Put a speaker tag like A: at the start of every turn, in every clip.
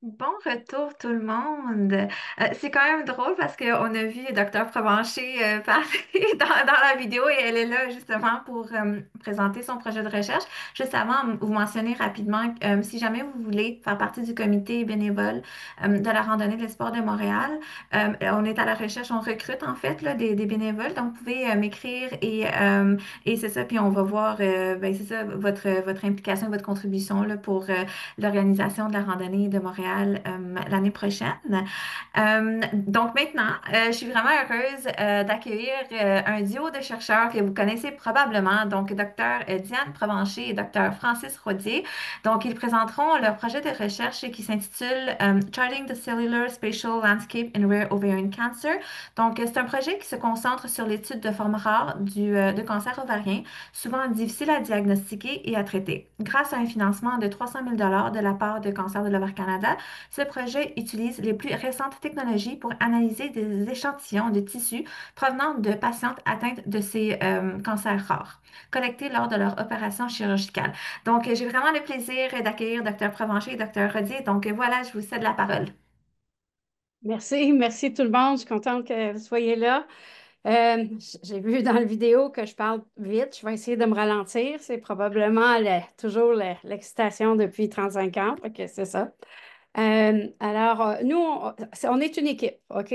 A: Bon retour tout le monde. C'est quand même drôle parce qu'on a vu Dr. Provencher parler dans la vidéo et elle est là justement pour présenter son projet de recherche. Juste avant, vous mentionner rapidement, si jamais vous voulez faire partie du comité bénévole de la randonnée de l'espoir de Montréal, on est à la recherche, on recrute en fait là, des bénévoles, donc vous pouvez m'écrire et c'est ça, puis on va voir, ben, c'est ça, votre implication, votre contribution là, pour l'organisation de la randonnée de Montréal l'année prochaine. Donc maintenant, je suis vraiment heureuse d'accueillir un duo de chercheurs que vous connaissez probablement, donc Dr. Diane Provencher et Dr. Francis Rodier. Donc, ils présenteront leur projet de recherche qui s'intitule Charting the Cellular Spatial Landscape in Rare Ovarian Cancer. Donc, c'est un projet qui se concentre sur l'étude de formes rares de cancer ovarien, souvent difficile à diagnostiquer et à traiter. Grâce à un financement de 300 000 de la part de Cancer de l'Ovaire Canada, ce projet utilise les plus récentes technologies pour analyser des échantillons de tissus provenant de patientes atteintes de ces cancers rares, collectés lors de leur opération chirurgicale. Donc, j'ai vraiment le plaisir d'accueillir Dr. Provencher et Dr. Rodier. Donc, voilà, je vous cède la parole.
B: Merci, merci tout le monde. Je suis contente que vous soyez là. J'ai vu dans la vidéo que je parle vite. Je vais essayer de me ralentir. C'est probablement toujours l'excitation depuis 35 ans. Fait que c'est ça. Nous, on est une équipe, OK?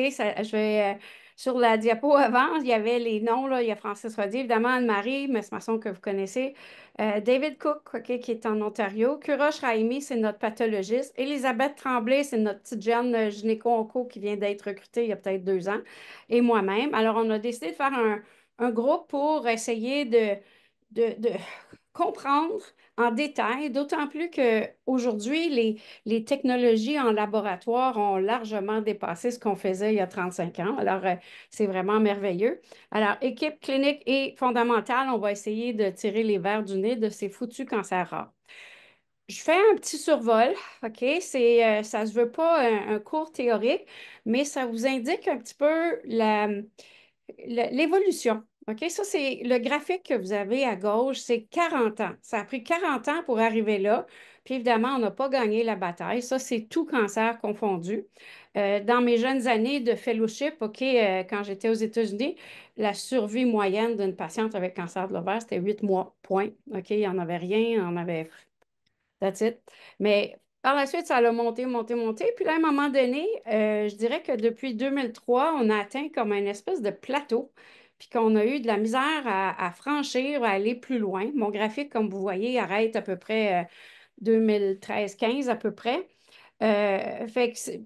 B: Sur la diapo avant, il y avait les noms, là, il y a Francis Rodier, évidemment, Anne-Marie, mais c'est maçon que vous connaissez. David Cook, OK, qui est en Ontario. Kurosh Raimi, c'est notre pathologiste. Elisabeth Tremblay, c'est notre petite jeune gynéco-onco qui vient d'être recrutée il y a peut-être 2 ans. Et moi-même. Alors, on a décidé de faire un groupe pour essayer de comprendre en détail, d'autant plus qu'aujourd'hui, les technologies en laboratoire ont largement dépassé ce qu'on faisait il y a 35 ans. Alors, c'est vraiment merveilleux. Alors, équipe clinique et fondamentale, on va essayer de tirer les vers du nez de ces foutus cancers rares. Je fais un petit survol, OK? Ça se veut pas un cours théorique, mais ça vous indique un petit peu l'évolution. OK? Ça, c'est le graphique que vous avez à gauche, c'est 40 ans. Ça a pris 40 ans pour arriver là. Puis évidemment, on n'a pas gagné la bataille. Ça, c'est tout cancer confondu. Dans mes jeunes années de fellowship, OK, quand j'étais aux États-Unis, la survie moyenne d'une patiente avec cancer de l'ovaire, c'était 8 mois, point. OK, il n'y en avait rien, on avait. That's it. Mais par la suite, ça a monté, monté, monté. Puis là, à un moment donné, je dirais que depuis 2003, on a atteint comme une espèce de plateau, puis qu'on a eu de la misère à franchir, à aller plus loin. Mon graphique, comme vous voyez, arrête à peu près 2013-15 à peu près.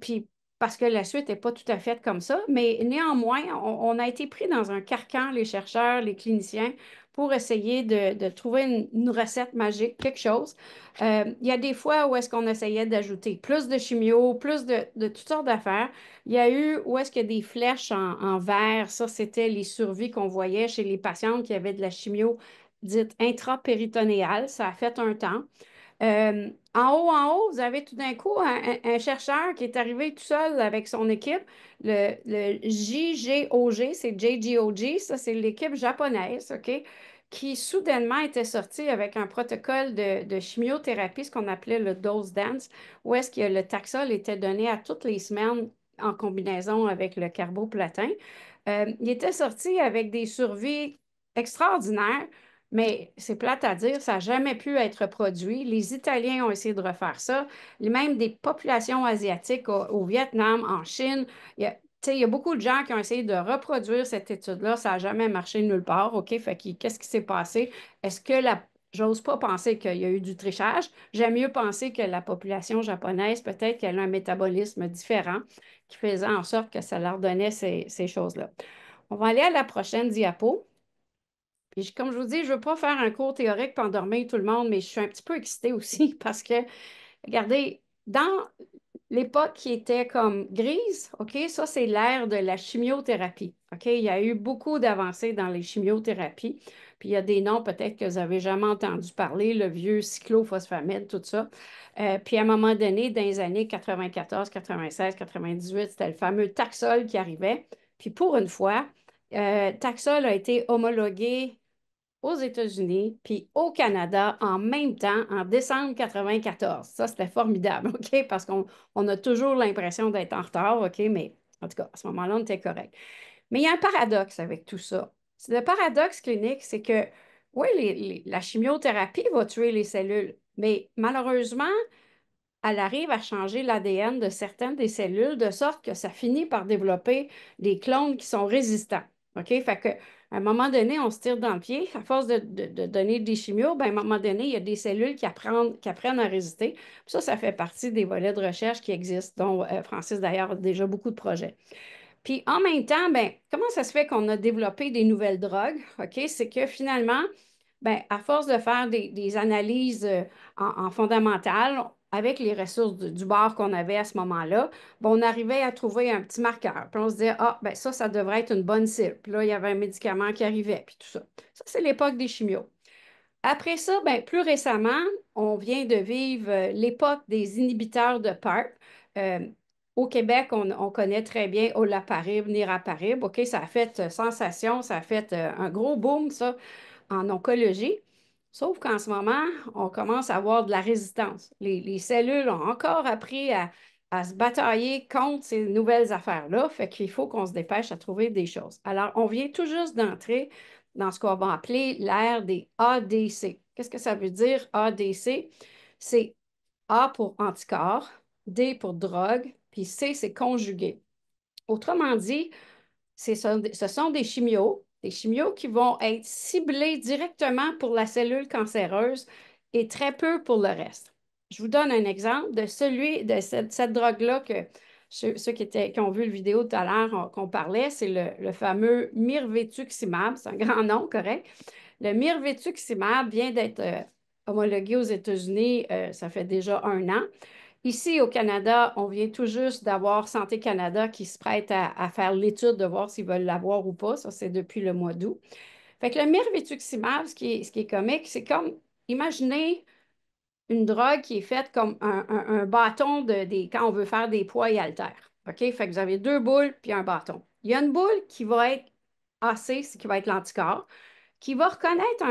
B: Puis parce que la suite n'est pas tout à fait comme ça, mais néanmoins, on a été pris dans un carcan, les chercheurs, les cliniciens, pour essayer de trouver une recette magique, quelque chose. Il y a des fois où est-ce qu'on essayait d'ajouter plus de chimio, plus de toutes sortes d'affaires. Il y a eu où est-ce qu'il y a des flèches en vert. Ça, c'était les survies qu'on voyait chez les patientes qui avaient de la chimio dite intrapéritonéale. Ça a fait un temps. En haut, vous avez tout d'un coup un chercheur qui est arrivé tout seul avec son équipe, le JGOG, c'est JGOG, ça c'est l'équipe japonaise, OK, qui soudainement était sortie avec un protocole de chimiothérapie, ce qu'on appelait le dose dance, où est-ce que le Taxol était donné à toutes les semaines en combinaison avec le carboplatin. Il était sorti avec des survies extraordinaires. Mais c'est plate à dire, ça n'a jamais pu être produit. Les Italiens ont essayé de refaire ça. Même des populations asiatiques au Vietnam, en Chine. Il y a beaucoup de gens qui ont essayé de reproduire cette étude-là. Ça n'a jamais marché nulle part. OK? Fait que, qu'est-ce qui s'est passé? Est-ce que la. J'ose pas penser qu'il y a eu du trichage. J'aime mieux penser que la population japonaise, peut-être qu'elle a un métabolisme différent qui faisait en sorte que ça leur donnait ces choses-là. On va aller à la prochaine diapo. Puis, comme je vous dis, je ne veux pas faire un cours théorique pour endormir tout le monde, mais je suis un petit peu excitée aussi parce que, regardez, dans l'époque qui était comme grise, OK, ça, c'est l'ère de la chimiothérapie. OK, il y a eu beaucoup d'avancées dans les chimiothérapies. Puis, il y a des noms peut-être que vous n'avez jamais entendu parler, le vieux cyclophosphamide, tout ça. Puis, à un moment donné, dans les années 94, 96, 98, c'était le fameux Taxol qui arrivait. Puis, pour une fois, Taxol a été homologué aux États-Unis puis au Canada en même temps en décembre 94. Ça, c'était formidable, OK? Parce qu'on a toujours l'impression d'être en retard, OK? Mais en tout cas, à ce moment-là, on était correct. Mais il y a un paradoxe avec tout ça. Le paradoxe clinique, c'est que, oui, la chimiothérapie va tuer les cellules, mais malheureusement, elle arrive à changer l'ADN de certaines des cellules de sorte que ça finit par développer des clones qui sont résistants. OK? Fait que, à un moment donné, on se tire dans le pied. À force de donner des chimios, ben, à un moment donné, il y a des cellules qui apprennent à résister. Puis ça fait partie des volets de recherche qui existent, dont Francis, d'ailleurs, a déjà beaucoup de projets. Puis en même temps, ben, comment ça se fait qu'on a développé des nouvelles drogues? OK? C'est que finalement, ben, à force de faire des analyses en fondamentale, avec les ressources du bord qu'on avait à ce moment-là, ben, on arrivait à trouver un petit marqueur. Puis on se disait, ah, ben ça devrait être une bonne cible. Puis là, il y avait un médicament qui arrivait, puis tout ça. Ça, c'est l'époque des chimios. Après ça, ben, plus récemment, on vient de vivre l'époque des inhibiteurs de PARP. Euh, Au Québec, on connaît très bien olaparib, niraparib. OK, ça a fait sensation, ça a fait un gros boom, ça, en oncologie. Sauf qu'en ce moment, on commence à avoir de la résistance. Les cellules ont encore appris à se batailler contre ces nouvelles affaires-là. Fait qu'il faut qu'on se dépêche à trouver des choses. Alors, on vient tout juste d'entrer dans ce qu'on va appeler l'ère des ADC. Qu'est-ce que ça veut dire, ADC? C'est A pour anticorps, D pour drogue, puis C, c'est conjugué. Autrement dit, ce sont des chimios qui vont être ciblés directement pour la cellule cancéreuse et très peu pour le reste. Je vous donne un exemple de cette drogue-là que ceux qui ont vu le vidéo tout à l'heure qu'on parlait, c'est le fameux mirvetuximab, c'est un grand nom, correct? Le mirvetuximab vient d'être homologué aux États-Unis, ça fait déjà un an. Ici, au Canada, on vient tout juste d'avoir Santé Canada qui se prête à faire l'étude de voir s'ils veulent l'avoir ou pas. Ça, c'est depuis le mois d'août. Fait que le mirvetuximab, ce qui est comique, c'est comme, imaginez une drogue qui est faite comme un bâton quand on veut faire des poids et haltères. OK? Fait que vous avez deux boules puis un bâton. Il y a une boule qui va être AC, ce qui va être l'anticorps, qui va reconnaître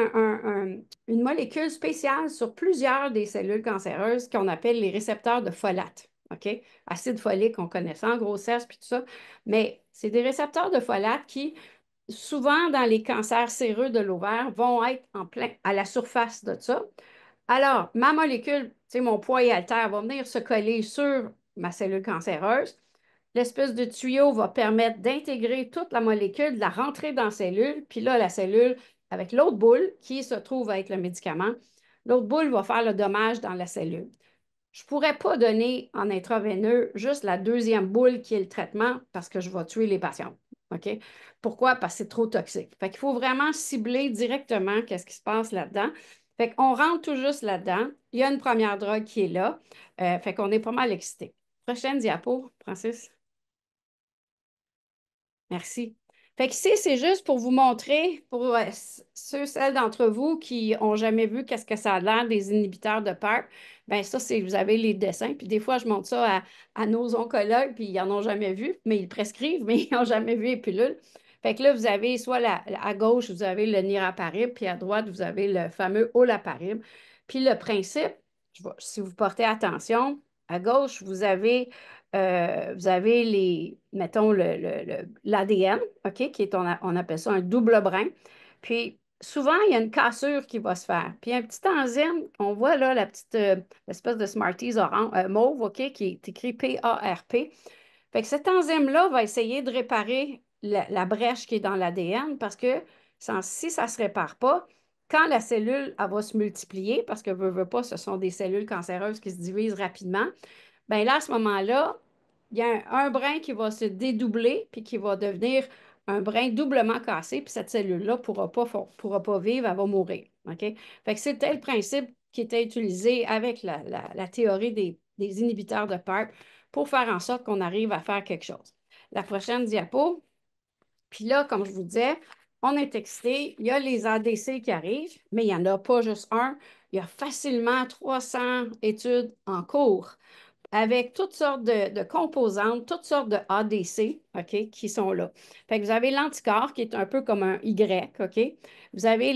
B: une molécule spéciale sur plusieurs des cellules cancéreuses qu'on appelle les récepteurs de folate. OK? Acide folique, on connaît ça en grossesse, puis tout ça. Mais c'est des récepteurs de folate qui, souvent dans les cancers séreux de l'ovaire, vont être en plein à la surface de ça. Alors, ma molécule, tu sais, mon poids et haltère va venir se coller sur ma cellule cancéreuse. L'espèce de tuyau va permettre d'intégrer toute la molécule, de la rentrer dans la cellule, puis là, la cellule, avec l'autre boule qui se trouve avec le médicament, l'autre boule va faire le dommage dans la cellule. Je ne pourrais pas donner en intraveineux juste la deuxième boule qui est le traitement parce que je vais tuer les patients. OK? Pourquoi? Parce que c'est trop toxique. Fait qu'il faut vraiment cibler directement qu'est-ce qui se passe là-dedans. Fait qu'on rentre tout juste là-dedans. Il y a une première drogue qui est là. Fait qu'on est pas mal excités. Prochaine diapo, Francis. Merci. Fait que ici, c'est juste pour vous montrer, pour celles d'entre vous qui n'ont jamais vu qu'est-ce que ça a l'air des inhibiteurs de PARP, bien ça, vous avez les dessins. Puis des fois, je montre ça à nos oncologues, puis ils n'en ont jamais vu, mais ils le prescrivent, mais ils n'ont jamais vu les pilules. Fait que là, vous avez soit à gauche, vous avez le niraparib, puis à droite, vous avez le fameux olaparib. Puis le principe, si vous portez attention, à gauche, vous avez mettons, l'ADN, OK, on appelle ça un double brin. Puis, souvent, il y a une cassure qui va se faire. Puis, un petit enzyme, on voit là l'espèce de Smarties mauve, OK, qui est écrit PARP. Fait que cet enzyme-là va essayer de réparer la brèche qui est dans l'ADN parce que si ça ne se répare pas, quand la cellule elle va se multiplier, parce que veut pas, ce sont des cellules cancéreuses qui se divisent rapidement, bien là, à ce moment-là, il y a un brin qui va se dédoubler puis qui va devenir un brin doublement cassé, puis cette cellule-là ne pourra pas vivre, elle va mourir. OK? Fait que c'était le principe qui était utilisé avec la théorie des inhibiteurs de PARP pour faire en sorte qu'on arrive à faire quelque chose. La prochaine diapo. Puis là, comme je vous disais, on est excité. Il y a les ADC qui arrivent, mais il n'y en a pas juste un. Il y a facilement 300 études en cours avec toutes sortes de composantes, toutes sortes de ADC, OK, qui sont là. Fait que vous avez l'anticorps qui est un peu comme un Y, OK? Vous avez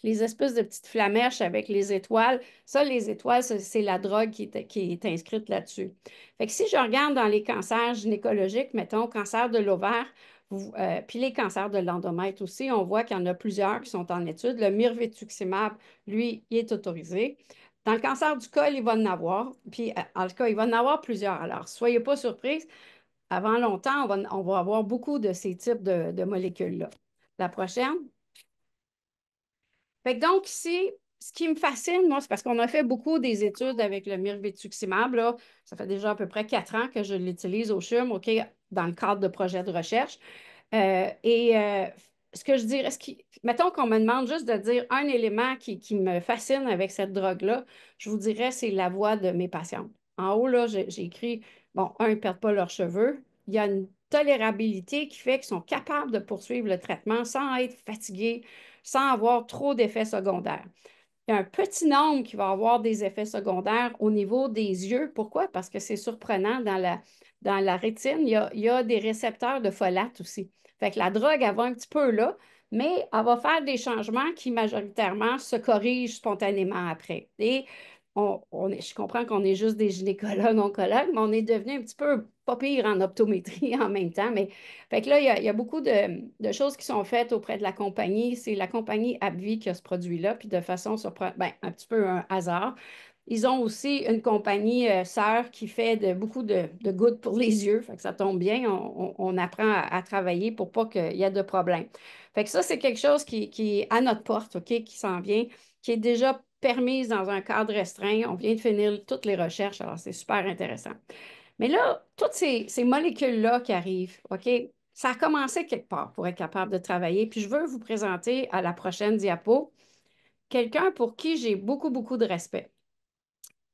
B: les espèces de petites flamèches avec les étoiles. Ça, les étoiles, c'est la drogue qui est inscrite là-dessus. Fait que si je regarde dans les cancers gynécologiques, mettons, cancer de l'ovaire, puis les cancers de l'endomètre aussi, on voit qu'il y en a plusieurs qui sont en étude. Le mirvetuximab, lui, il est autorisé. Dans le cancer du col, il va en avoir. Puis, en tout cas, il va en avoir plusieurs. Alors, soyez pas surpris. Avant longtemps, on va avoir beaucoup de ces types de molécules-là. La prochaine. Fait que donc, ici, ce qui me fascine, moi, c'est parce qu'on a fait beaucoup des études avec le mirvetuximab, là. Ça fait déjà à peu près 4 ans que je l'utilise au CHUM, OK, dans le cadre de projets de recherche. Ce que je dirais, mettons qu'on me demande juste de dire un élément qui me fascine avec cette drogue-là, je vous dirais, c'est la voix de mes patientes. En haut, là, j'ai écrit, bon, un, ils ne perdent pas leurs cheveux. Il y a une tolérabilité qui fait qu'ils sont capables de poursuivre le traitement sans être fatigués, sans avoir trop d'effets secondaires. Il y a un petit nombre qui va avoir des effets secondaires au niveau des yeux. Pourquoi? Parce que c'est surprenant, dans la rétine, il y a des récepteurs de folate aussi. Fait que la drogue, elle va un petit peu là, mais elle va faire des changements qui majoritairement se corrigent spontanément après. Et je comprends qu'on est juste des gynécologues, oncologues, mais on est devenu un petit peu pas pire en optométrie en même temps. Mais fait que là, il y a beaucoup de choses qui sont faites auprès de la compagnie. C'est la compagnie AbbVie qui a ce produit-là, puis de façon surprenante, ben, un petit peu un hasard. Ils ont aussi une compagnie sœur qui fait beaucoup de gouttes pour les yeux. Fait que ça tombe bien, on apprend à travailler pour pas qu'il y ait de problème. Fait que ça, c'est quelque chose qui est à notre porte, OK, qui s'en vient, qui est déjà permise dans un cadre restreint. On vient de finir toutes les recherches, alors c'est super intéressant. Mais là, toutes ces molécules-là qui arrivent, OK, ça a commencé quelque part pour être capable de travailler. Puis je veux vous présenter à la prochaine diapo quelqu'un pour qui j'ai beaucoup, beaucoup de respect.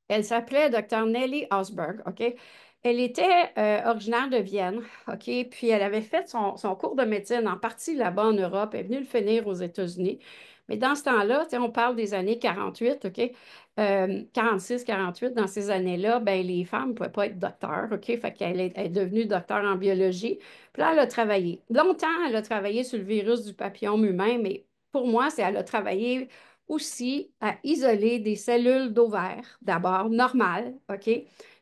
B: Elle s'appelait Dr. Nelly Osberg, OK? Elle était originaire de Vienne, OK? Puis elle avait fait son cours de médecine en partie là-bas en Europe. Elle est venue le finir aux États-Unis. Mais dans ce temps-là, on parle des années 48, OK? 46, 48, dans ces années-là, ben, les femmes ne pouvaient pas être docteurs, OK? Fait qu'elle est devenue docteur en biologie. Puis là, elle a travaillé. Longtemps, elle a travaillé sur le virus du papillome humain, mais pour moi, elle a travaillé aussi à isoler des cellules d'ovaire, d'abord normales, OK?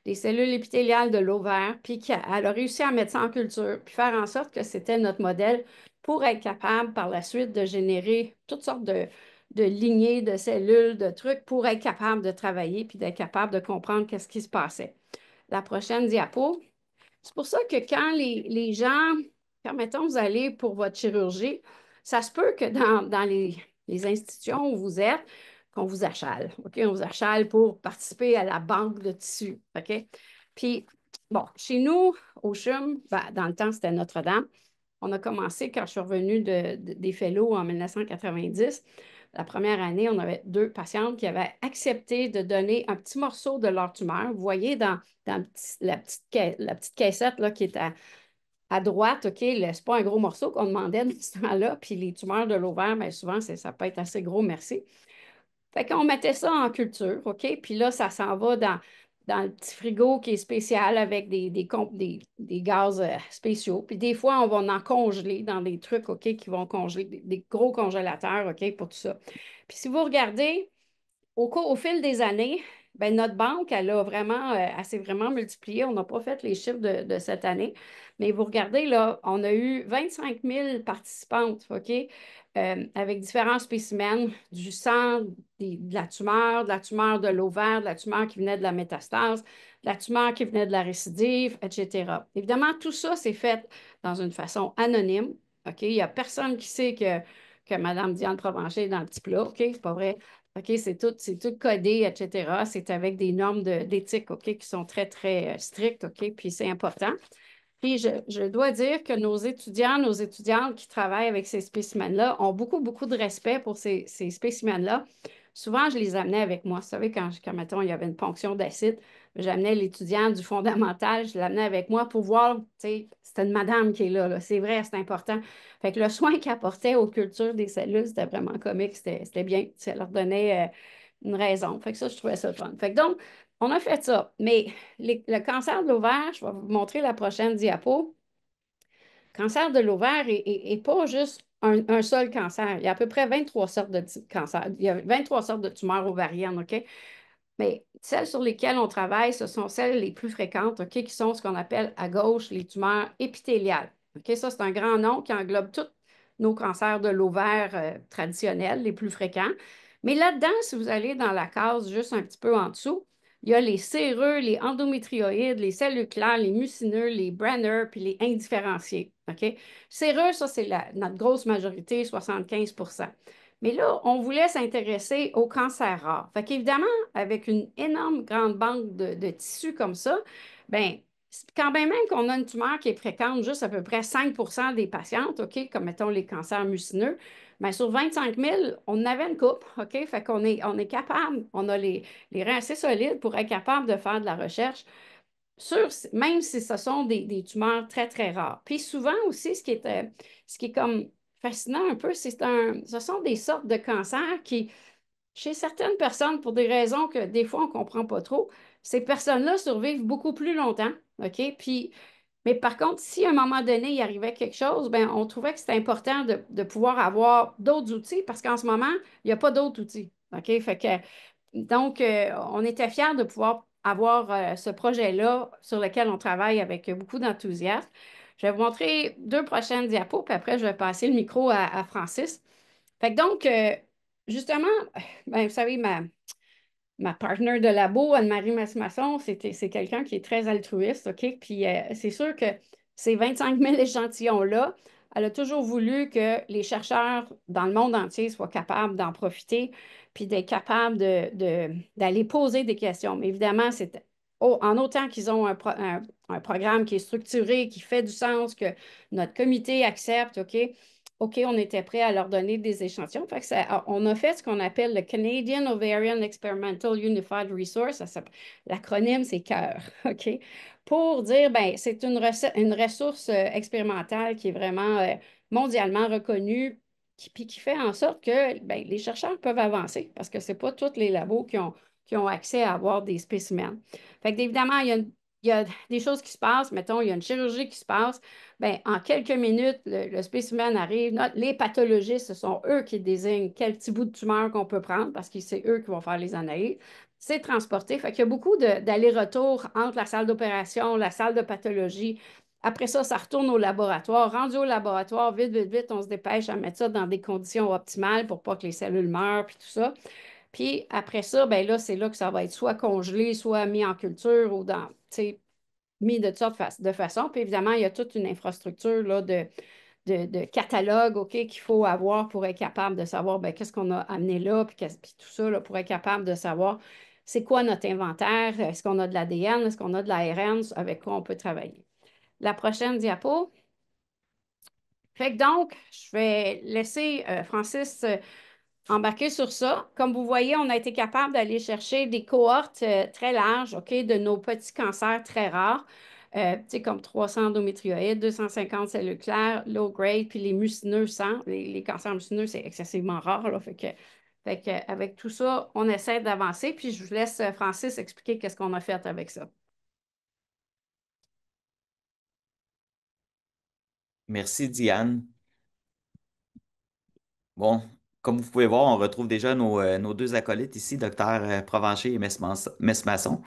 B: Des cellules épithéliales de l'ovaire, puis elle a réussi à mettre ça en culture, puis faire en sorte que c'était notre modèle pour être capable par la suite de générer toutes sortes de lignées de cellules, de trucs pour être capable de travailler, puis d'être capable de comprendre qu'est-ce qui se passait. La prochaine diapo. C'est pour ça que quand les gens, permettons, vous allez pour votre chirurgie, ça se peut que dans les institutions où vous êtes, qu'on vous achale. OK? On vous achale pour participer à la banque de tissus. OK? Puis, bon, chez nous, au CHUM, ben, dans le temps, c'était Notre-Dame. On a commencé quand je suis revenue des fellows en 1990. La première année, on avait 2 patientes qui avaient accepté de donner un petit morceau de leur tumeur. Vous voyez dans la petite caissette là, qui est à droite, OK, c'est pas un gros morceau qu'on demandait dans ce temps-là. Puis les tumeurs de l'ovaire, bien souvent, ça peut être assez gros, merci. Fait qu'on mettait ça en culture, OK? Puis là, ça s'en va dans le petit frigo qui est spécial avec des gaz spéciaux. Puis des fois, on va en congeler dans des trucs, OK, qui vont congeler, des gros congélateurs, OK, pour tout ça. Puis si vous regardez, au fil des années, ben, notre banque, elle s'est vraiment multipliée. On n'a pas fait les chiffres de cette année, mais vous regardez, là, on a eu 25 000 participantes, OK, avec différents spécimens, du sang, de la tumeur de l'ovaire, de la tumeur qui venait de la métastase, de la tumeur qui venait de la récidive, etc. Évidemment, tout ça, c'est fait dans une façon anonyme, OK? Il n'y a personne qui sait que Mme Diane Provencher est dans le petit plat, OK? C'est pas vrai. OK, c'est tout codé, etc. C'est avec des normes d'éthique, OK, qui sont très, très strictes, OK, puis c'est important. Puis je dois dire que nos étudiants, nos étudiantes qui travaillent avec ces spécimens-là ont beaucoup, beaucoup de respect pour ces spécimens-là. Souvent, je les amenais avec moi. Vous savez, mettons, il y avait une ponction d'acide, j'amenais l'étudiant du fondamental, je l'amenais avec moi pour voir, tu sais, c'était une madame qui est là, c'est vrai, c'est important. Fait que le soin qu'elle apportait aux cultures des cellules, c'était vraiment comique, c'était bien. Ça leur donnait une raison. Fait que ça, je trouvais ça fun. Fait que donc, on a fait ça. Mais le cancer de l'ovaire, je vais vous montrer la prochaine diapo. Le cancer de l'ovaire est pas juste un seul cancer. Il y a à peu près 23 sortes de cancers. Il y a 23 sortes de tumeurs ovariennes, OK? Mais celles sur lesquelles on travaille, ce sont celles les plus fréquentes, OK, qui sont ce qu'on appelle à gauche les tumeurs épithéliales. OK, ça, c'est un grand nom qui englobe tous nos cancers de l'ovaire traditionnels, les plus fréquents. Mais là-dedans, si vous allez dans la case juste un petit peu en dessous, il y a les séreux, les endométrioïdes, les cellules claires, les mucineux, les Brenner, puis les indifférenciés. OK? Séreux, ça, c'est notre grosse majorité, 75. Mais là, on voulait s'intéresser aux cancers rares. Fait qu'évidemment, avec une énorme grande banque de tissus comme ça, ben quand bien même qu'on a une tumeur qui est fréquente, juste à peu près 5 des patientes, OK, comme mettons les cancers mucineux, bien, sur 25 000, on en avait une coupe, OK? Fait qu'on est capable, on a les reins assez solides pour être capable de faire de la recherche sur, même si ce sont des tumeurs très, très rares. Puis souvent aussi, ce qui est comme fascinant un peu, ce sont des sortes de cancers qui, chez certaines personnes, pour des raisons que des fois on ne comprend pas trop, ces personnes-là survivent beaucoup plus longtemps, OK? Puis, mais par contre, si à un moment donné, il arrivait quelque chose, ben, on trouvait que c'était important de pouvoir avoir d'autres outils parce qu'en ce moment, il n'y a pas d'autres outils, OK? Fait que donc, on était fiers de pouvoir avoir ce projet-là sur lequel on travaille avec beaucoup d'enthousiasme. Je vais vous montrer deux prochaines diapos, puis après, je vais passer le micro à Francis. Fait que donc, justement, ben, vous savez, ma partner de labo, Anne-Marie Masson, c'est quelqu'un qui est très altruiste, OK? Puis c'est sûr que ces 25 000 échantillons-là, elle a toujours voulu que les chercheurs dans le monde entier soient capables d'en profiter, puis d'être capables d'aller poser des questions. Mais évidemment, c'est en autant qu'ils ont un programme qui est structuré, qui fait du sens, que notre comité accepte, OK? OK, on était prêt à leur donner des échantillons. Fait que on a fait ce qu'on appelle le Canadian Ovarian Experimental Unified Resource. L'acronyme, c'est CœUR, OK? Pour dire, ben, c'est une ressource expérimentale qui est vraiment mondialement reconnue, puis qui fait en sorte que ben, les chercheurs peuvent avancer parce que ce n'est pas tous les labos qui ont accès à avoir des spécimens. Fait que, évidemment, il y a des choses qui se passent. Mettons, il y a une chirurgie qui se passe. Bien, en quelques minutes, le spécimen arrive. Les pathologistes, ce sont eux qui désignent quel petit bout de tumeur qu'on peut prendre parce que c'est eux qui vont faire les analyses. C'est transporté. Fait qu'il y a beaucoup d'allers-retours entre la salle d'opération, la salle de pathologie. Après ça, ça retourne au laboratoire. Rendu au laboratoire, vite, vite, vite, on se dépêche à mettre ça dans des conditions optimales pour pas que les cellules meurent, puis tout ça. Puis après ça, ben là, c'est là que ça va être soit congelé, soit mis en culture ou dans, tu sais, mis de sorte de façon. Puis évidemment, il y a toute une infrastructure là, de catalogue OK, qu'il faut avoir pour être capable de savoir ben, qu'est-ce qu'on a amené là, puis tout ça là, pour être capable de savoir c'est quoi notre inventaire, est-ce qu'on a de l'ADN, est-ce qu'on a de l'ARN, avec quoi on peut travailler. La prochaine diapo. Fait que donc, je vais laisser Francis embarquer sur ça. Comme vous voyez, on a été capable d'aller chercher des cohortes très larges, OK, de nos petits cancers très rares, tu sais, comme 300 endométrioïdes, 250 cellules claires, low grade, puis les mucineux 100. Les cancers mucineux, c'est excessivement rare, là, fait que, avec tout ça, on essaie d'avancer, puis je vous laisse Francis expliquer qu'est-ce qu'on a fait avec ça.
C: Merci, Diane. Bon, comme vous pouvez voir, on retrouve déjà nos deux acolytes ici, Dr Provencher et Mess Masson.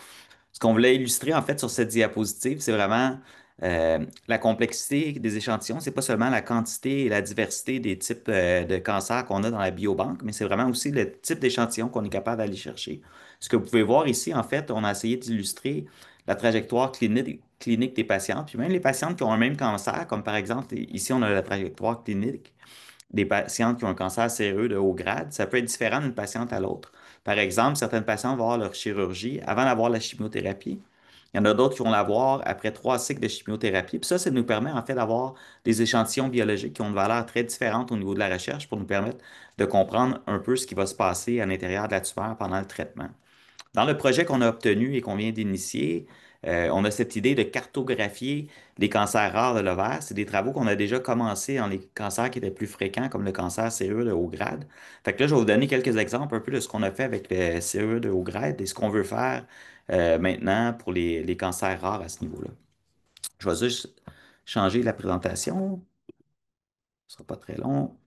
C: Ce qu'on voulait illustrer en fait sur cette diapositive, c'est vraiment la complexité des échantillons. C'est pas seulement la quantité et la diversité des types de cancers qu'on a dans la biobanque, mais c'est vraiment aussi le type d'échantillon qu'on est capable d'aller chercher. Ce que vous pouvez voir ici, en fait, on a essayé d'illustrer la trajectoire clinique des patients, puis même les patientes qui ont un même cancer, comme par exemple, ici on a la trajectoire clinique des patientes qui ont un cancer séreux de haut grade, ça peut être différent d'une patiente à l'autre. Par exemple, certaines patientes vont avoir leur chirurgie avant d'avoir la chimiothérapie. Il y en a d'autres qui vont l'avoir après 3 cycles de chimiothérapie. Puis ça nous permet en fait d'avoir des échantillons biologiques qui ont une valeur très différente au niveau de la recherche pour nous permettre de comprendre un peu ce qui va se passer à l'intérieur de la tumeur pendant le traitement. Dans le projet qu'on a obtenu et qu'on vient d'initier, on a cette idée de cartographier les cancers rares de l'ovaire. C'est des travaux qu'on a déjà commencé dans les cancers qui étaient plus fréquents, comme le cancer séreux de haut grade. Fait que là, je vais vous donner quelques exemples un peu de ce qu'on a fait avec le séreux de haut grade et ce qu'on veut faire maintenant pour les cancers rares à ce niveau-là. Je vais juste changer la présentation. Ce sera pas très long.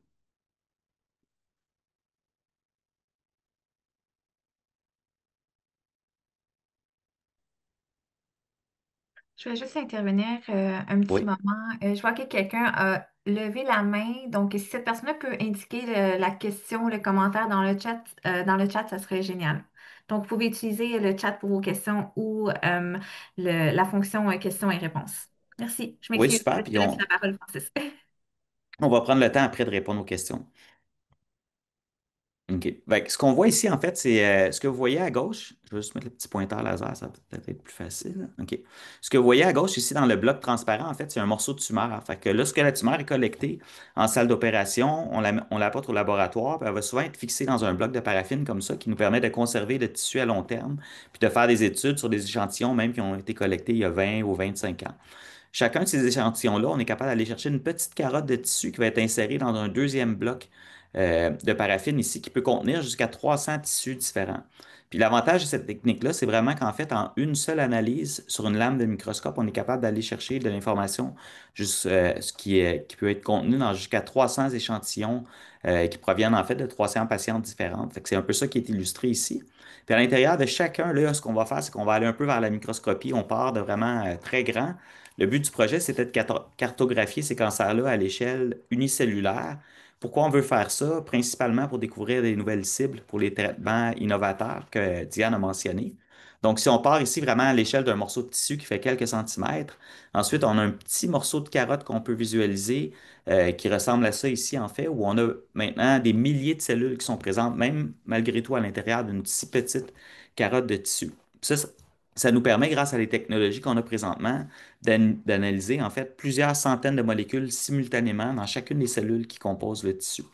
A: Je vais juste intervenir un petit
C: Oui.
A: moment. Je vois que quelqu'un a levé la main. Donc, si cette personne-là peut indiquer la question, le commentaire dans le chat, ça serait génial. Donc, vous pouvez utiliser le chat pour vos questions ou la fonction questions et réponses. Merci. Je
C: Oui,
A: m'excuse. Je
C: super.
A: te
C: Puis
A: laisse la parole, Francis.
C: on va prendre le temps après de répondre aux questions. OK. Fait que ce qu'on voit ici, en fait, c'est ce que vous voyez à gauche. Je vais juste mettre le petit pointeur laser, ça va peut-être être plus facile. OK. Ce que vous voyez à gauche ici dans le bloc transparent, en fait, c'est un morceau de tumeur. Fait que lorsque la tumeur est collectée en salle d'opération, on l'apporte au laboratoire, puis elle va souvent être fixée dans un bloc de paraffine comme ça qui nous permet de conserver le tissu à long terme, puis de faire des études sur des échantillons même qui ont été collectés il y a 20 ou 25 ans. Chacun de ces échantillons-là, on est capable d'aller chercher une petite carotte de tissu qui va être insérée dans un deuxième bloc de paraffine ici qui peut contenir jusqu'à 300 tissus différents. Puis l'avantage de cette technique-là, c'est vraiment qu'en fait, en une seule analyse sur une lame de microscope, on est capable d'aller chercher de l'information ce qui peut être contenu dans jusqu'à 300 échantillons qui proviennent en fait de 300 patientes différentes. Fait que c'est un peu ça qui est illustré ici. Puis à l'intérieur de chacun, là, ce qu'on va faire, c'est qu'on va aller un peu vers la microscopie. On part de vraiment très grand. Le but du projet, c'était de cartographier ces cancers-là à l'échelle unicellulaire. Pourquoi on veut faire ça? Principalement pour découvrir des nouvelles cibles pour les traitements innovateurs que Diane a mentionnés. Donc, si on part ici vraiment à l'échelle d'un morceau de tissu qui fait quelques centimètres, ensuite, on a un petit morceau de carotte qu'on peut visualiser qui ressemble à ça ici, en fait, où on a maintenant des milliers de cellules qui sont présentes, même malgré tout à l'intérieur d'une si petite carotte de tissu. Ça nous permet, grâce à les technologies qu'on a présentement, d'analyser en fait plusieurs centaines de molécules simultanément dans chacune des cellules qui composent le tissu.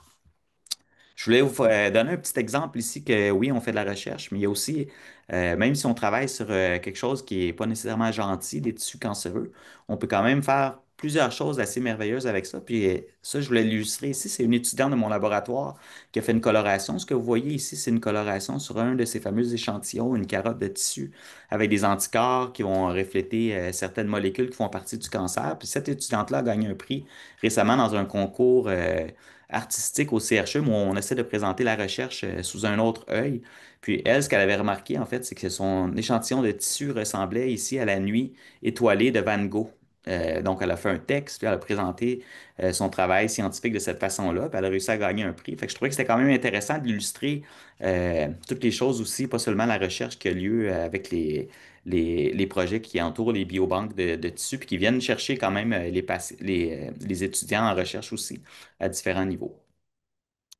C: Je voulais vous donner un petit exemple ici que oui, on fait de la recherche, mais il y a aussi, même si on travaille sur quelque chose qui n'est pas nécessairement gentil, des tissus cancéreux, on peut quand même faire plusieurs choses assez merveilleuses avec ça. Puis ça, je voulais l'illustrer ici. C'est une étudiante de mon laboratoire qui a fait une coloration. Ce que vous voyez ici, c'est une coloration sur un de ces fameux échantillons, une carotte de tissu avec des anticorps qui vont refléter certaines molécules qui font partie du cancer. Puis cette étudiante-là a gagné un prix récemment dans un concours artistique au CHU où on essaie de présenter la recherche sous un autre œil. Puis elle, ce qu'elle avait remarqué, en fait, c'est que son échantillon de tissu ressemblait ici à la nuit étoilée de Van Gogh. Donc, elle a fait un texte, puis elle a présenté son travail scientifique de cette façon-là, puis elle a réussi à gagner un prix. Fait que je trouvais que c'était quand même intéressant d'illustrer toutes les choses aussi, pas seulement la recherche qui a lieu avec les projets qui entourent les biobanques de tissus, puis qui viennent chercher quand même les étudiants en recherche aussi à différents niveaux.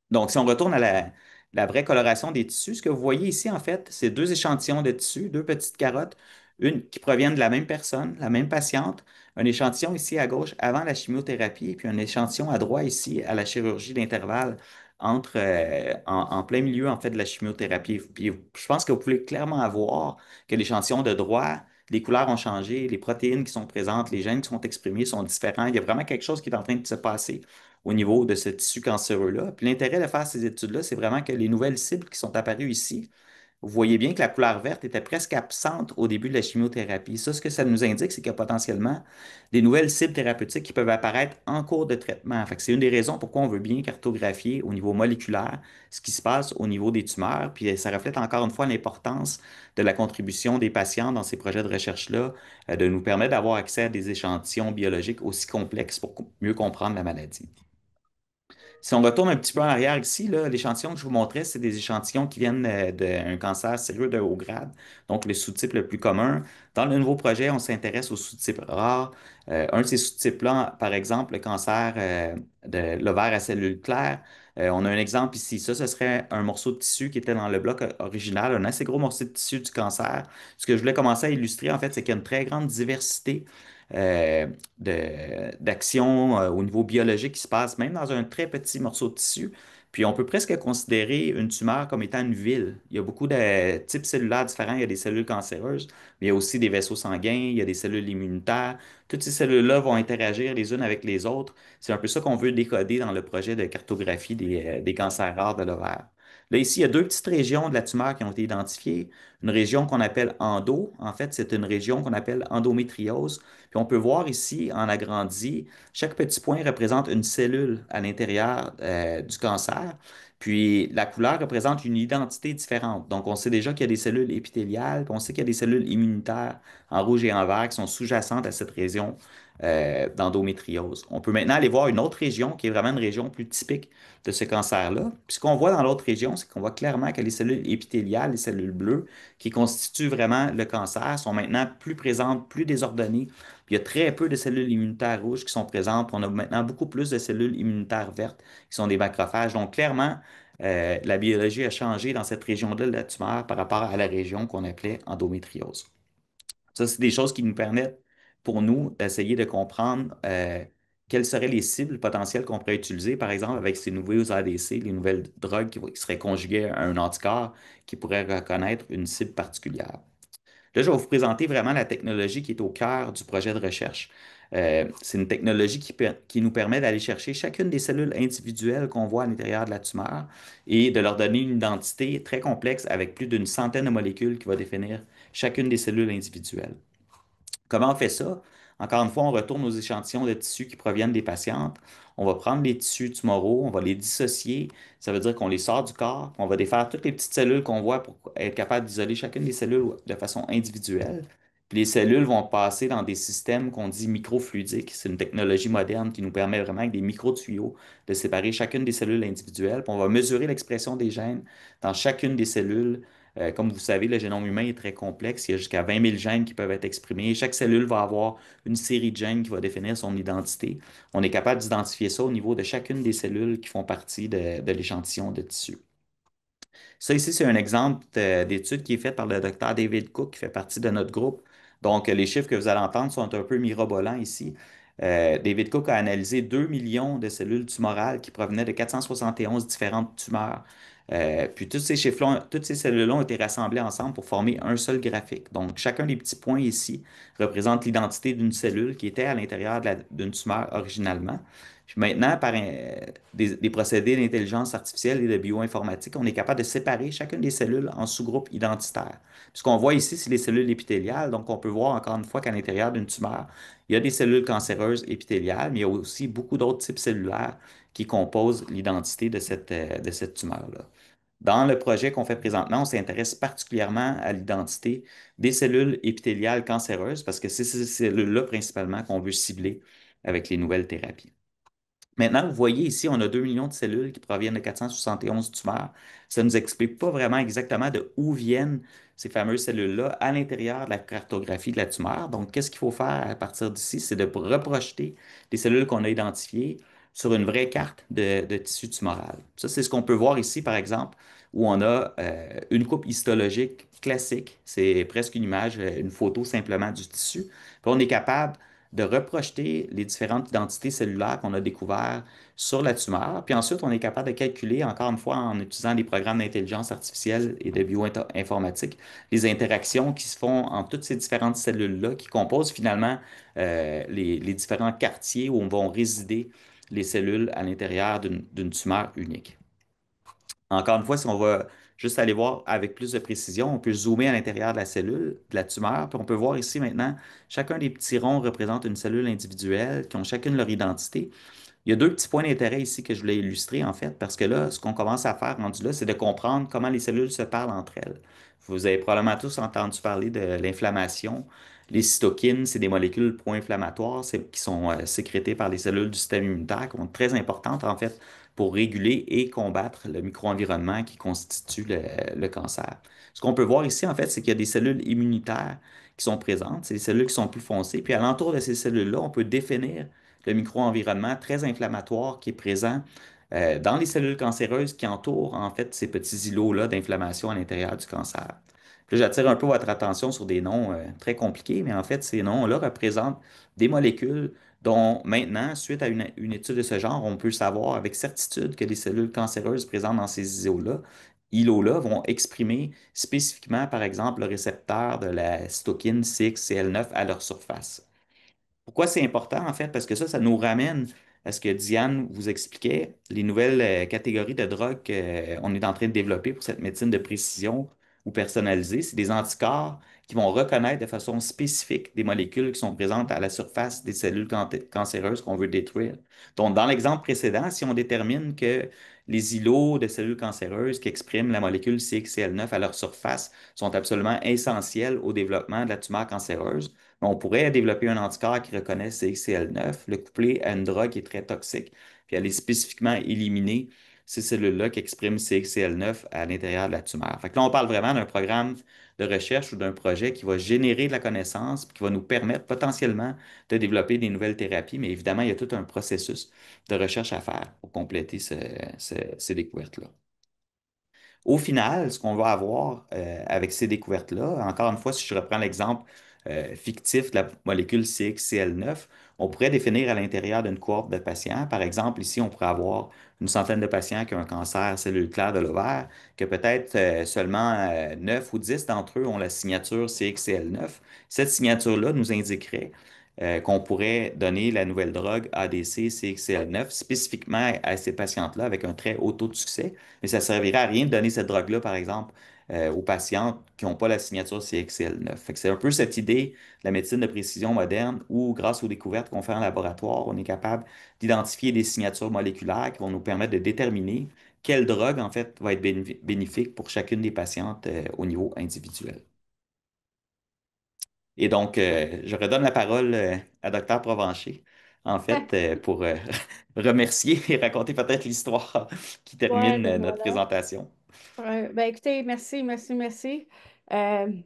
C: Donc, si on retourne à la vraie coloration des tissus, ce que vous voyez ici, en fait, c'est deux échantillons de tissus, deux petites carottes, une qui proviennent de la même personne, la même patiente, un échantillon ici à gauche avant la chimiothérapie, et puis un échantillon à droite ici à la chirurgie d'intervalle en plein milieu, en fait, de la chimiothérapie. Puis, je pense que vous pouvez clairement voir que l'échantillon de droite, les couleurs ont changé, les protéines qui sont présentes, les gènes qui sont exprimés sont différents. Il y a vraiment quelque chose qui est en train de se passer au niveau de ce tissu cancéreux-là. Puis l'intérêt de faire ces études-là, c'est vraiment que les nouvelles cibles qui sont apparues ici, vous voyez bien que la couleur verte était presque absente au début de la chimiothérapie. Ça, ce que ça nous indique, c'est qu'il y a potentiellement des nouvelles cibles thérapeutiques qui peuvent apparaître en cours de traitement. Fait que c'est une des raisons pourquoi on veut bien cartographier au niveau moléculaire ce qui se passe au niveau des tumeurs. Puis ça reflète encore une fois l'importance de la contribution des patients dans ces projets de recherche-là, de nous permettre d'avoir accès à des échantillons biologiques aussi complexes pour mieux comprendre la maladie. Si on retourne un petit peu en arrière ici, là, l'échantillon que je vous montrais, c'est des échantillons qui viennent d'un cancer sérieux de haut grade, donc le sous-type le plus commun. Dans le nouveau projet, on s'intéresse aux sous-types rares. Un de ces sous-types-là, par exemple, le cancer de l'ovaire à cellules claires. On a un exemple ici. Ça, ce serait un morceau de tissu qui était dans le bloc original, un assez gros morceau de tissu du cancer. Ce que je voulais commencer à illustrer, en fait, c'est qu'il y a une très grande diversité euh, d'actions au niveau biologique qui se passe même dans un très petit morceau de tissu. Puis on peut presque considérer une tumeur comme étant une ville. Il y a beaucoup de types cellulaires différents. Il y a des cellules cancéreuses, mais il y a aussi des vaisseaux sanguins, il y a des cellules immunitaires. Toutes ces cellules-là vont interagir les unes avec les autres. C'est un peu ça qu'on veut décoder dans le projet de cartographie des cancers rares de l'ovaire. Là, ici, il y a deux petites régions de la tumeur qui ont été identifiées. Une région qu'on appelle endo. En fait, c'est une région qu'on appelle endométriose. Puis on peut voir ici, en agrandi, chaque petit point représente une cellule à l'intérieur du cancer. Puis la couleur représente une identité différente. Donc, on sait déjà qu'il y a des cellules épithéliales, puis on sait qu'il y a des cellules immunitaires en rouge et en vert qui sont sous-jacentes à cette région d'endométriose. On peut maintenant aller voir une autre région qui est vraiment une région plus typique de ce cancer-là. Puis ce qu'on voit dans l'autre région, c'est qu'on voit clairement que les cellules épithéliales, les cellules bleues, qui constituent vraiment le cancer, sont maintenant plus présentes, plus désordonnées. Puis il y a très peu de cellules immunitaires rouges qui sont présentes. Puis on a maintenant beaucoup plus de cellules immunitaires vertes qui sont des macrophages. Donc clairement, la biologie a changé dans cette région-là de la tumeur par rapport à la région qu'on appelait endométriose. Ça, c'est des choses qui nous permettent, pour nous, d'essayer de comprendre quelles seraient les cibles potentielles qu'on pourrait utiliser, par exemple, avec ces nouveaux ADC, les nouvelles drogues qui seraient conjuguées à un anticorps qui pourrait reconnaître une cible particulière. Là, je vais vous présenter vraiment la technologie qui est au cœur du projet de recherche. C'est une technologie qui nous permet d'aller chercher chacune des cellules individuelles qu'on voit à l'intérieur de la tumeur et de leur donner une identité très complexe avec plus d'une centaine de molécules qui va définir chacune des cellules individuelles. Comment on fait ça? Encore une fois, on retourne aux échantillons de tissus qui proviennent des patientes. On va prendre les tissus tumoraux, on va les dissocier. Ça veut dire qu'on les sort du corps, on va défaire toutes les petites cellules qu'on voit pour être capable d'isoler chacune des cellules de façon individuelle. Puis les cellules vont passer dans des systèmes qu'on dit microfluidiques. C'est une technologie moderne qui nous permet vraiment, avec des micro-tuyaux, de séparer chacune des cellules individuelles. Puis on va mesurer l'expression des gènes dans chacune des cellules comme vous savez, le génome humain est très complexe. Il y a jusqu'à 20 000 gènes qui peuvent être exprimés. Chaque cellule va avoir une série de gènes qui va définir son identité. On est capable d'identifier ça au niveau de chacune des cellules qui font partie de l'échantillon de tissu. Ça ici, c'est un exemple d'étude qui est faite par le docteur David Cook, qui fait partie de notre groupe. Donc, les chiffres que vous allez entendre sont un peu mirobolants ici. David Cook a analysé 2 millions de cellules tumorales qui provenaient de 471 différentes tumeurs. Puis tous ces chiffres-là, toutes ces cellules-là ont été rassemblées ensemble pour former un seul graphique. Donc, chacun des petits points ici représente l'identité d'une cellule qui était à l'intérieur d'une tumeur originalement. Puis maintenant, par des procédés d'intelligence artificielle et de bioinformatique, on est capable de séparer chacune des cellules en sous-groupes identitaires. Puis ce qu'on voit ici, c'est les cellules épithéliales. Donc, on peut voir encore une fois qu'à l'intérieur d'une tumeur, il y a des cellules cancéreuses épithéliales, mais il y a aussi beaucoup d'autres types cellulaires qui composent l'identité de cette tumeur-là. Dans le projet qu'on fait présentement, on s'intéresse particulièrement à l'identité des cellules épithéliales cancéreuses parce que c'est ces cellules-là principalement qu'on veut cibler avec les nouvelles thérapies. Maintenant, vous voyez ici, on a 2 millions de cellules qui proviennent de 471 tumeurs. Ça ne nous explique pas vraiment exactement de où viennent ces fameuses cellules-là à l'intérieur de la cartographie de la tumeur. Donc, qu'est-ce qu'il faut faire à partir d'ici? C'est de reprojeter les cellules qu'on a identifiées sur une vraie carte de tissu tumoral. Ça, c'est ce qu'on peut voir ici, par exemple, où on a une coupe histologique classique. C'est presque une image, une photo simplement du tissu. Puis on est capable de reprojeter les différentes identités cellulaires qu'on a découvertes sur la tumeur. Puis ensuite, on est capable de calculer, encore une fois, en utilisant des programmes d'intelligence artificielle et de bioinformatique, les interactions qui se font entre toutes ces différentes cellules-là qui composent finalement les différents quartiers où vont résider les cellules à l'intérieur d'une tumeur unique. Encore une fois, si on va juste aller voir avec plus de précision, on peut zoomer à l'intérieur de la cellule, de la tumeur, puis on peut voir ici maintenant, chacun des petits ronds représente une cellule individuelle qui ont chacune leur identité. Il y a deux petits points d'intérêt ici que je voulais illustrer, en fait, parce que là, ce qu'on commence à faire rendu là, c'est de comprendre comment les cellules se parlent entre elles. Vous avez probablement tous entendu parler de l'inflammation. Les cytokines, c'est des molécules pro-inflammatoires qui sont sécrétées par les cellules du système immunitaire, qui sont très importantes, en fait, pour réguler et combattre le micro-environnement qui constitue le cancer. Ce qu'on peut voir ici, en fait, c'est qu'il y a des cellules immunitaires qui sont présentes. C'est des cellules qui sont plus foncées. Puis, alentour de ces cellules-là, on peut définir le micro-environnement très inflammatoire qui est présent dans les cellules cancéreuses qui entourent en fait ces petits îlots-là d'inflammation à l'intérieur du cancer. Puis là, j'attire un peu votre attention sur des noms très compliqués, mais en fait, ces noms-là représentent des molécules dont maintenant, suite à une étude de ce genre, on peut savoir avec certitude que les cellules cancéreuses présentes dans ces îlots-là vont exprimer spécifiquement, par exemple, le récepteur de la cytokine 6 CL9 à leur surface. Pourquoi c'est important, en fait? Parce que ça nous ramène à ce que Diane vous expliquait, les nouvelles catégories de drogues qu'on est en train de développer pour cette médecine de précision ou personnalisée, c'est des anticorps qui vont reconnaître de façon spécifique des molécules qui sont présentes à la surface des cellules cancéreuses qu'on veut détruire. Donc, dans l'exemple précédent, si on détermine que les îlots de cellules cancéreuses qui expriment la molécule CXCL9 à leur surface sont absolument essentiels au développement de la tumeur cancéreuse, on pourrait développer un anticorps qui reconnaît CXCL9, le coupler à une drogue qui est très toxique, puis aller spécifiquement éliminer ces cellules-là qui expriment CXCL9 à l'intérieur de la tumeur. Fait que là, on parle vraiment d'un programme de recherche ou d'un projet qui va générer de la connaissance, puis qui va nous permettre potentiellement de développer des nouvelles thérapies, mais évidemment, il y a tout un processus de recherche à faire pour compléter ces découvertes-là. Au final, ce qu'on va avoir avec ces découvertes-là, encore une fois, si je reprends l'exemple fictif de la molécule CXCL9, on pourrait définir à l'intérieur d'une cohorte de patients. Par exemple, ici, on pourrait avoir une centaine de patients qui ont un cancer cellule claire de l'ovaire, que peut-être seulement 9 ou 10 d'entre eux ont la signature CXCL9. Cette signature-là nous indiquerait qu'on pourrait donner la nouvelle drogue ADC CXCL9 spécifiquement à ces patientes-là avec un très haut taux de succès. Mais ça ne servirait à rien de donner cette drogue-là, par exemple, aux patientes qui n'ont pas la signature CXCL9. Fait que c'est un peu cette idée de la médecine de précision moderne où, grâce aux découvertes qu'on fait en laboratoire, on est capable d'identifier des signatures moléculaires qui vont nous permettre de déterminer quelle drogue, en fait, va être bénéfique pour chacune des patientes au niveau individuel. Et donc, je redonne la parole à Dr. Provencher, en fait, pour remercier et raconter peut-être l'histoire qui
B: Ouais,
C: termine
B: ben
C: notre
B: voilà.
C: présentation.
B: Ben écoutez, merci, merci, merci.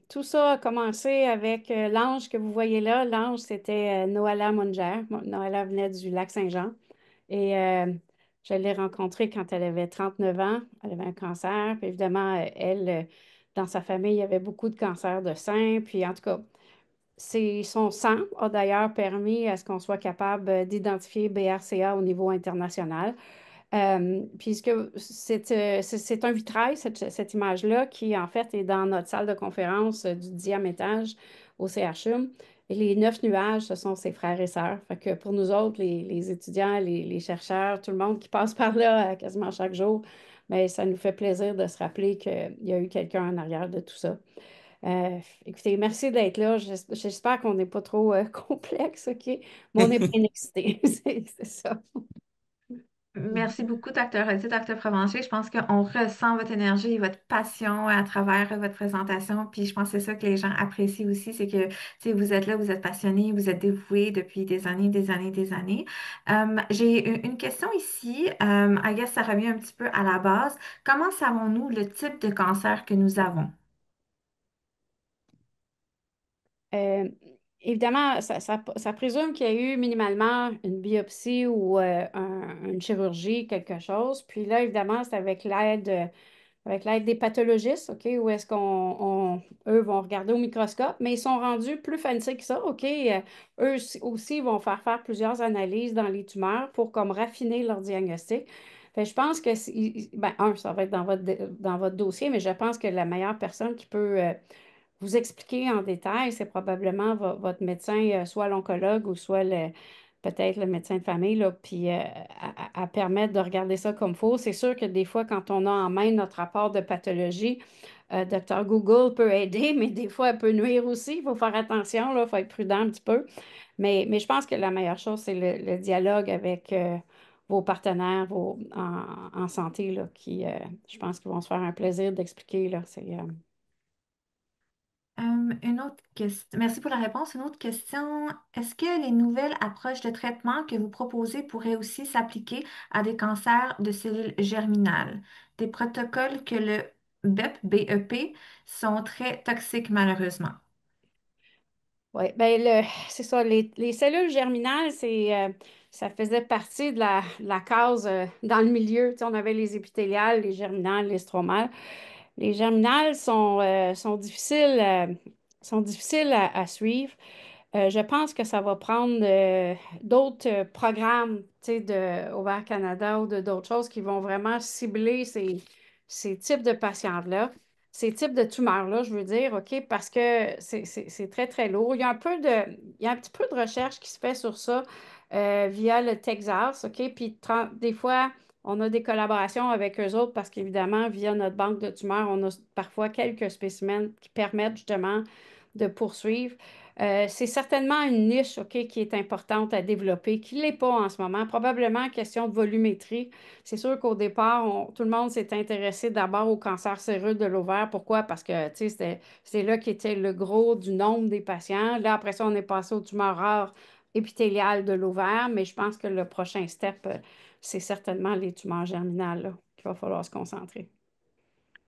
B: Tout ça a commencé avec l'ange que vous voyez là. L'ange, c'était Noala Munger. Noala venait du lac Saint-Jean. Et je l'ai rencontrée quand elle avait 39 ans. Elle avait un cancer. Puis évidemment, elle, dans sa famille, il y avait beaucoup de cancers de sein. Puis en tout cas, son sang a d'ailleurs permis à ce qu'on soit capable d'identifier BRCA au niveau international. Puisque c'est un vitrail, cette image-là, qui en fait est dans notre salle de conférence du 10e étage au CHU. Et les 9 nuages, ce sont ses frères et sœurs. Fait que pour nous autres, les étudiants, les chercheurs, tout le monde qui passe par là quasiment chaque jour, mais ça nous fait plaisir de se rappeler qu'il y a eu quelqu'un en arrière de tout ça. Écoutez, merci d'être là. J'espère qu'on n'est pas trop complexe, OK? Mais on est bien excités. C'est ça.
A: Merci beaucoup, Dr. Roddy, Dr. Provencher. Je pense qu'on ressent votre énergie et votre passion à travers votre présentation. Puis je pense que c'est ça que les gens apprécient aussi, c'est que tu sais, vous êtes là, vous êtes passionné, vous êtes dévoué depuis des années, des années, des années. J'ai une question ici. I guess ça revient un petit peu à la base. Comment savons-nous le type de cancer que nous avons?
B: Euh, Évidemment, ça présume qu'il y a eu minimalement une biopsie ou une chirurgie, quelque chose. Puis là, évidemment, c'est avec l'aide des pathologistes, OK, où est-ce eux vont regarder au microscope, mais ils sont rendus plus fancy que ça, OK. Eux aussi vont faire plusieurs analyses dans les tumeurs pour comme raffiner leur diagnostic. Fait, je pense que, ben, ça va être dans votre dossier, mais je pense que la meilleure personne qui peut vous expliquer en détail, c'est probablement votre médecin, soit l'oncologue ou soit peut-être le médecin de famille, là, puis à permettre de regarder ça comme il faut. C'est sûr que des fois, quand on a en main notre rapport de pathologie, Dr. Google peut aider, mais des fois, elle peut nuire aussi. Il faut faire attention, il faut être prudent un petit peu. Mais je pense que la meilleure chose, c'est le dialogue avec vos partenaires en santé, là, qui, je pense qu'ils vont se faire un plaisir d'expliquer, là.
A: Une autre question. Merci pour la réponse. Une autre question. Est-ce que les nouvelles approches de traitement que vous proposez pourraient aussi s'appliquer à des cancers de cellules germinales? Des protocoles que le BEP sont très toxiques malheureusement.
B: Oui, ben c'est ça. Les cellules germinales, ça faisait partie de la case dans le milieu. Tu sais, on avait les épithéliales, les germinales, les stromales. Les germinales sont difficiles à suivre. Je pense que ça va prendre d'autres programmes, tu sais, de Ovaire Canada ou de d'autres choses qui vont vraiment cibler ces types de patients-là. ces types de tumeurs-là, je veux dire, OK, parce que c'est très, très lourd. Il y a un peu il y a un petit peu de recherche qui se fait sur ça via le Texas, OK, puis des fois, on a des collaborations avec eux autres parce qu'évidemment, via notre banque de tumeurs, on a parfois quelques spécimens qui permettent justement de poursuivre. C'est certainement une niche, OK, qui est importante à développer, qui ne l'est pas en ce moment. Probablement question de volumétrie. C'est sûr qu'au départ, tout le monde s'est intéressé d'abord au cancer séreux de l'ovaire. Pourquoi? Parce que, tu sais, c'était là qui était le gros du nombre des patients. Là, après ça, on est passé aux tumeurs rares épithéliales de l'ovaire, mais je pense que le prochain step, c'est certainement les tumeurs germinales, là, qu'il va falloir se concentrer.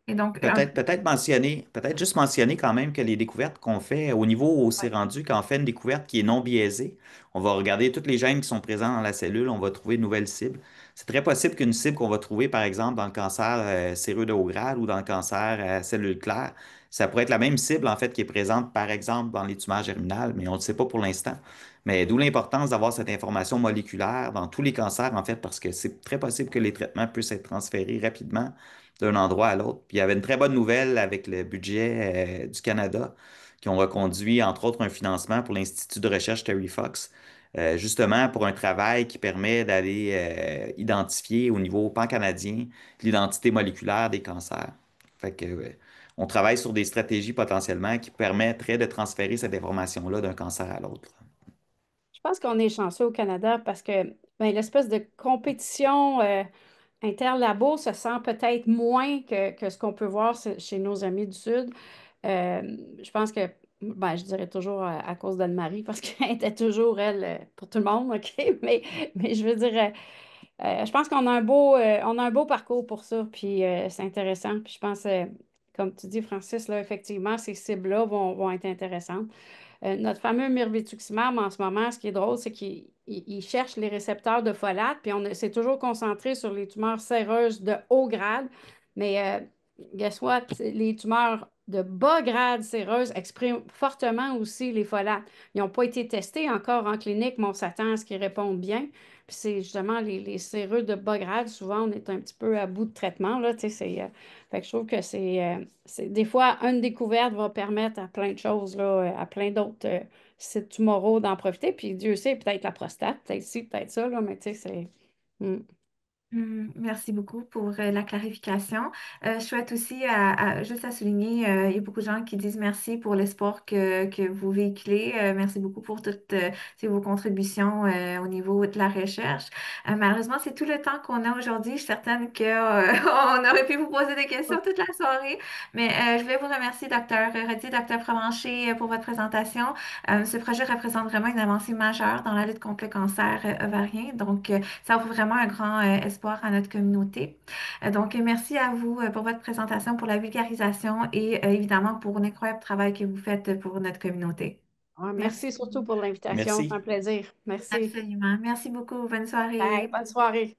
A: Et donc,
C: Peut-être juste mentionner quand même que les découvertes qu'on fait au niveau où c'est
B: Ouais.
C: rendu, quand on fait une découverte qui est non biaisée, on va regarder tous les gènes qui sont présents dans la cellule, on va trouver de nouvelles cibles. C'est très possible qu'une cible qu'on va trouver, par exemple, dans le cancer séreux de haut grade ou dans le cancer à cellule claire, ça pourrait être la même cible, en fait, qui est présente, par exemple, dans les tumeurs germinales, mais on ne le sait pas pour l'instant. Mais d'où l'importance d'avoir cette information moléculaire dans tous les cancers, en fait, parce que c'est très possible que les traitements puissent être transférés rapidement d'un endroit à l'autre. Puis il y avait une très bonne nouvelle avec le budget du Canada qui ont reconduit, entre autres, un financement pour l'Institut de recherche Terry Fox, justement pour un travail qui permet d'aller identifier au niveau pan-canadien l'identité moléculaire des cancers. Fait que, on travaille sur des stratégies potentiellement qui permettraient de transférer cette information-là d'un cancer à l'autre.
B: Je pense qu'on est chanceux au Canada parce que ben, l'espèce de compétition interlabo se sent peut-être moins que ce qu'on peut voir chez nos amis du Sud. Je pense que, ben, je dirais toujours à cause d'Anne-Marie, parce qu'elle était toujours, elle, pour tout le monde, OK? Mais je veux dire, je pense qu'on a on a un beau parcours pour ça, puis c'est intéressant. Puis je pense, comme tu dis, Francis, là, effectivement, ces cibles-là vont être intéressantes. Notre fameux mirvetuximab, en ce moment, ce qui est drôle, c'est qu'il cherche les récepteurs de folate, puis on s'est toujours concentré sur les tumeurs séreuses de haut grade. Mais guess what? Les tumeurs de bas grade séreuses expriment fortement aussi les folates. Ils n'ont pas été testés encore en clinique, mais on s'attend à ce qu'ils répondent bien. Puis c'est justement les séreux de bas grade, souvent, on est un petit peu à bout de traitement, là, tu sais, fait que je trouve que des fois, une découverte va permettre à plein de choses, là, à plein d'autres sites tumoraux d'en profiter. Puis Dieu sait, peut-être la prostate, peut-être ci, peut-être ça, là, mais tu sais, c'est. Hmm.
A: Merci beaucoup pour la clarification. Je souhaite aussi juste à souligner, il y a beaucoup de gens qui disent merci pour l'espoir que vous véhiculez. Merci beaucoup pour toutes vos contributions au niveau de la recherche. Malheureusement, c'est tout le temps qu'on a aujourd'hui. Je suis certaine que, on aurait pu vous poser des questions toute la soirée, mais je voulais vous remercier, docteur Retier, docteur Provencher, pour votre présentation. Ce projet représente vraiment une avancée majeure dans la lutte contre le cancer ovarien. Donc, ça offre vraiment un grand espoir à notre communauté. Donc, merci à vous pour votre présentation, pour la vulgarisation et évidemment pour l'incroyable travail que vous faites pour notre communauté.
B: Ouais,
A: Merci.
B: merci surtout pour l'invitation. C'est un
C: Merci.
B: plaisir. Merci.
A: Absolument. Merci beaucoup. Bonne
B: Bye.
A: soirée.
B: Bonne soirée.